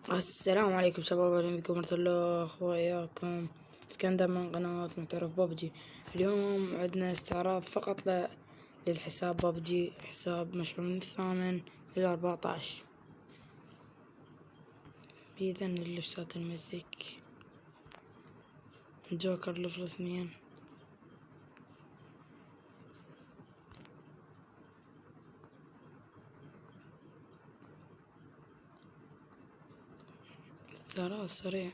السلام عليكم شباب، اهلا بكم مرة الله اخوياكم اسكندر من قناة محترف ببجي. اليوم عندنا استعراض فقط للحساب ببجي، حساب مشروع من 8 إلى 14 بإذن اللبسات الميثيك جوكر ليفل 2. استعراض سريع.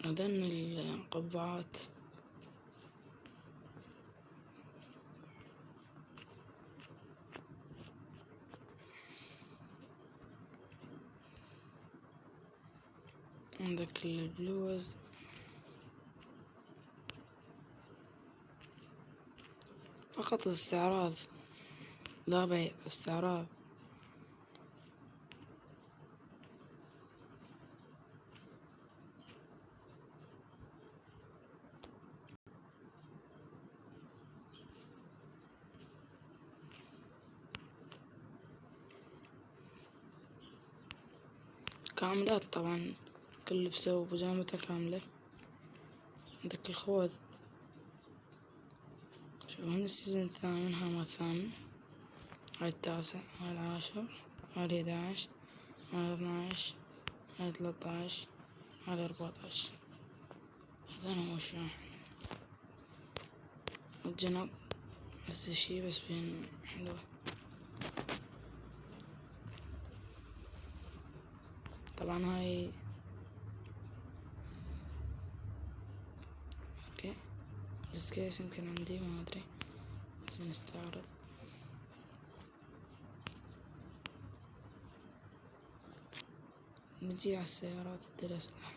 هذن القبعات عندك البلوز فقط استعراض، لا بيع، استعراض. كاملات طبعا، كل لبسه وبيجامته كاملة. عندك الخوذ، شوف هنا السيزون الثامن، هاما الثامن، هاي التاسع، هاي العاشر، هاي 11، هاي 12، هاي 13، هاي 14. هذا هو الشاحن. الجنط نفس الشي بس بين حلوة. طبعا هاي اوكي، السكيس يمكن عندي ما ادري، بس نستعرض. نجي على السيارات الأسلحة،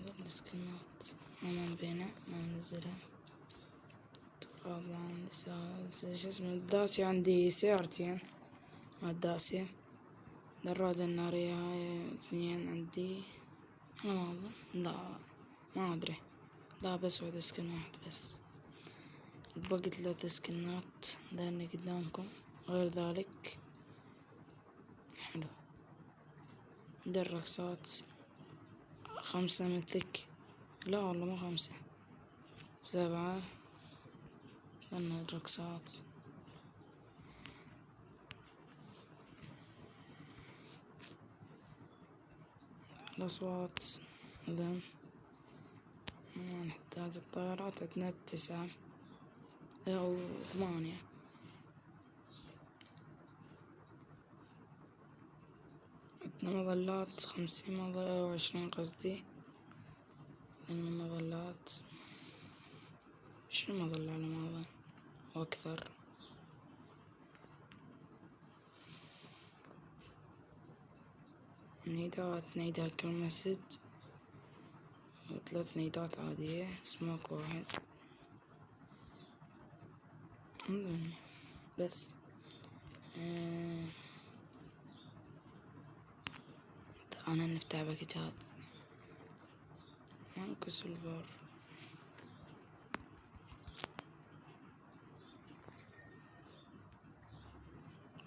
هذا السكنات ما بينه ما ننزلها. طبعا شو اسمه الداسية، عندي سيارتين مع الداسية. دراجة النارية هاي 2 عندي، أنا ما أظن، لا ما أدري، لا بس واحد سكن واحد بس. باقي 3 سكنات داني قدامكم. غير ذلك حلو. عندي الرقصات 5 مثك، لا والله مو 5، 7. عندنا الرقصات. الأصوات إذن ما نحتاج. الطائرات عندنا 9 أو 8. عندنا مظلات 50 مظلة أو 20 قصدي. عندنا مظلات 20 مظلة على ما أظن أو أكثر. نيدات كل مسج، و3 نيدات عادية، سموك 1 أظن بس. أنا نفتح باكيتات ماكو سيلفر.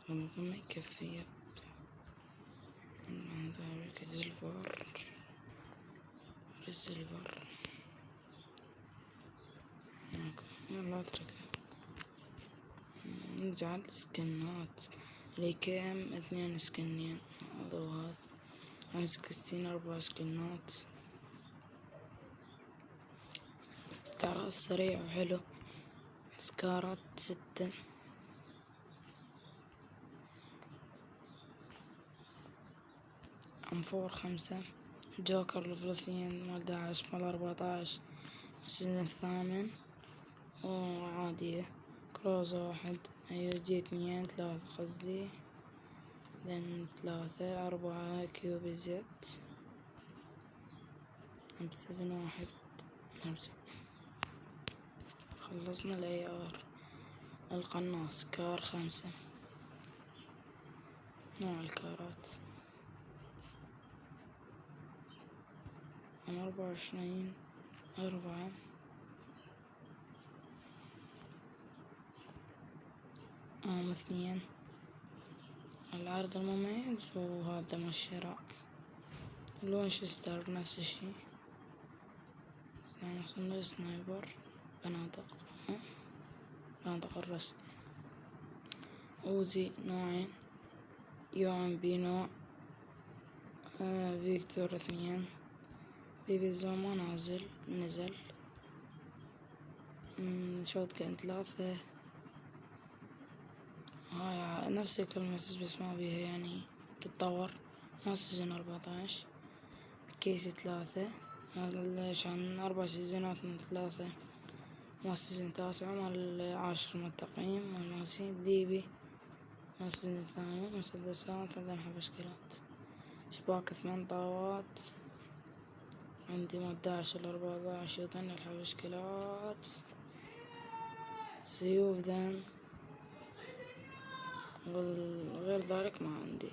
والله ما يكفي. هذا سيلفر، السيلفر ماكو، يلا اتركه. نرجع للسكنات. الكام 2 سكنين، هذا وهذا. 65 4 سكنات. استعراض سريع وحلو. سكارات 6. أنفور 5. جوكر ليفل 2 مال 11 مال 14 السيزون الثامن. وعادية كروزة 1، جي 2 3 قصدي، لين 3 4 كيوبي زت 7 1 نرجع. خلصنا الاي ار. القناص كار 5. نوع الكارات 24 4. عام 2. العرض المميز وهذا الشراء. الوينشستر نفس الشي. وصلنا سنايبر. بنادق الرش. اوزي نوعين. UMP نوع. فيكتور 2. بيبي الزوما نزل. شوت كان 3. هاي نفس الكلمة بس ما بيها يعني تتطور. ما سيزون 14. كيس 3. عشان 4 سيزونات من 3. ما سيزون 9 مال 10 من التقييم مال ماسي ديبي. ما سيزون 8 مسدسات. هذا حبشكلات. شباك 8 طاوات. عندي من 11 ل 14 يظن الحبشكلات. سيوف ذن. غير ذلك ما عندي.